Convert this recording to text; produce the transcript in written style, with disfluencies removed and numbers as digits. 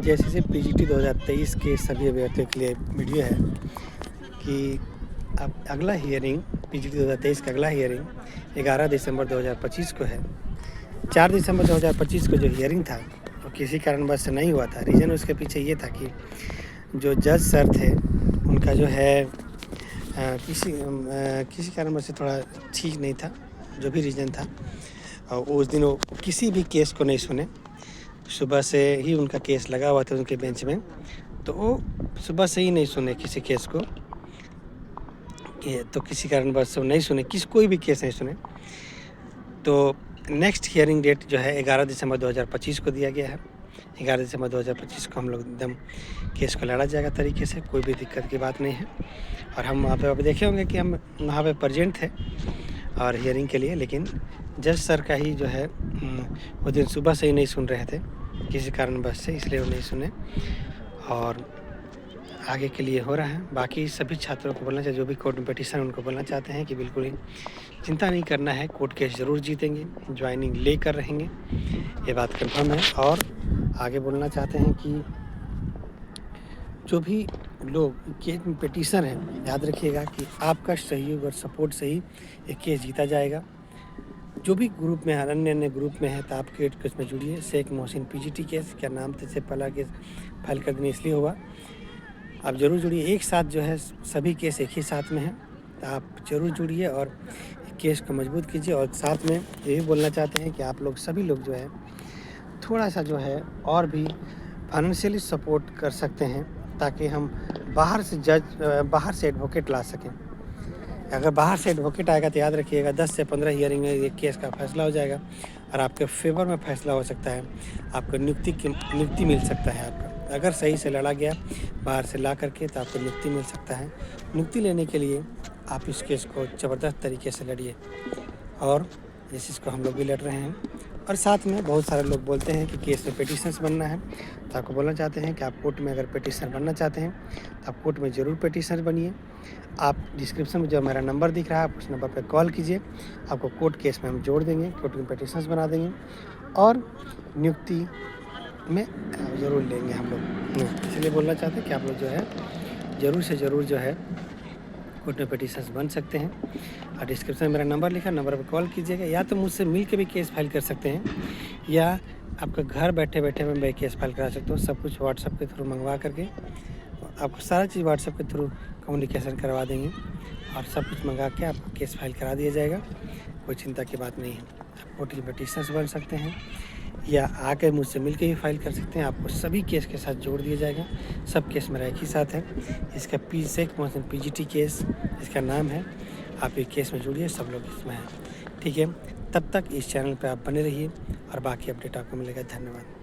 जैसे से पीजीटी 2023 के सभी अभ्यर्थियों के लिए वीडियो है कि अब अगला हियरिंग पीजीटी 2023 का अगला हियरिंग 11 दिसंबर 2025 को है। 4 दिसंबर 2025 को जो हियरिंग था वो किसी कारणवश से नहीं हुआ था। रीज़न उसके पीछे ये था कि जो जज सर थे उनका जो है किसी कारणवश से थोड़ा ठीक नहीं था, जो भी रीज़न था। और उस दिन वो किसी भी केस को नहीं सुने। सुबह से ही उनका केस लगा हुआ था उनके बेंच में, तो वो सुबह से ही नहीं सुने किसी केस को। तो किसी कारणवश वो नहीं सुने, कोई भी केस नहीं सुने। तो नेक्स्ट हियरिंग डेट जो है 11 दिसंबर 2025 को दिया गया है। 11 दिसंबर 2025 को हम लोग एकदम केस को लड़ा जाएगा तरीके से, कोई भी दिक्कत की बात नहीं है। और हम वहाँ पे देखे होंगे कि हम वहाँ पे प्रेजेंट थे और हियरिंग के लिए, लेकिन जज सर का ही जो है वो दिन सुबह से ही नहीं सुन रहे थे किसी कारणवश से, इसलिए वो नहीं सुने और आगे के लिए हो रहा है। बाकी सभी छात्रों को बोलना चाहिए, जो भी कोर्ट में पिटीशन उनको बोलना चाहते हैं कि बिल्कुल ही चिंता नहीं करना है, कोर्ट केस ज़रूर जीतेंगे, ज्वाइनिंग लेकर रहेंगे, ये बात कंफर्म है। और आगे बोलना चाहते हैं कि जो भी लोग केस में पिटीशन है, याद रखिएगा कि आपका सहयोग और सपोर्ट से ही ये केस जीता जाएगा। जो भी ग्रुप में है, अन्य ग्रुप में है, तो आप केस में जुड़िए। शेख मोहसिन पीजीटी केस क्या नाम थे से पहला केस फाइल कर देने इसलिए हुआ, आप ज़रूर जुड़िए। एक साथ जो है सभी केस एक ही साथ में है, तो आप ज़रूर जुड़िए और केस को मजबूत कीजिए। और साथ में ये भी बोलना चाहते हैं कि आप लोग सभी लोग जो है थोड़ा सा जो है और भी फाइनेंशियली सपोर्ट कर सकते हैं, ताकि हम बाहर से एडवोकेट ला सकें। अगर बाहर से एडवोकेट आएगा तो याद रखिएगा 10 से 15 हियरिंग में ये केस का फैसला हो जाएगा और आपके फेवर में फैसला हो सकता है, आपको नियुक्ति मिल सकता है। आपका अगर सही से लड़ा गया बाहर से ला करके तो आपको नियुक्ति मिल सकता है। नियुक्ति लेने के लिए आप इस केस को ज़बरदस्त तरीके से लड़िए, और इस चीज़ को हम लोग भी लड़ रहे हैं। और साथ में बहुत सारे लोग बोलते हैं कि केस में पिटीशंस बनना है, तो आपको बोलना चाहते हैं कि आप कोर्ट में अगर पिटीशन बनना चाहते हैं तो आप कोर्ट में ज़रूर पिटीशन बनिए। आप डिस्क्रिप्शन में जो मेरा नंबर दिख रहा है आप उस नंबर पर कॉल कीजिए, आपको कोर्ट केस में हम जोड़ देंगे, कोर्ट में पिटीशंस बना देंगे और नियुक्ति में ज़रूर लेंगे हम लोग। इसलिए बोलना चाहते हैं कि आप लोग जो है ज़रूर से ज़रूर जो है कोर्ट में पिटीशंस बन सकते हैं। और डिस्क्रिप्शन में मेरा नंबर लिखा, नंबर पर कॉल कीजिएगा, या तो मुझसे मिल के भी केस फाइल कर सकते हैं, या आपका घर बैठे बैठे मैं केस फाइल करा सकता हूँ। सब कुछ व्हाट्सएप के थ्रू मंगवा करके आपको सारा चीज़ व्हाट्सएप के थ्रू कम्युनिकेशन करवा देंगे और सब कुछ मंगा के आपका केस फाइल करा दिया जाएगा। कोई चिंता की बात नहीं है। आप कोर्ट की पिटीशंस बन सकते हैं या आकर मुझसे मिल के भी फाइल कर सकते हैं। आपको सभी केस के साथ जोड़ दिया जाएगा। सब केस मेरा एक ही साथ है। इसका शेख मोहसिन पीजीटी केस इसका नाम है। आप ये केस में जुड़िए, सब लोग इसमें हैं, ठीक है। तब तक इस चैनल पे आप बने रहिए और बाकी अपडेट आपको मिलेगा। धन्यवाद।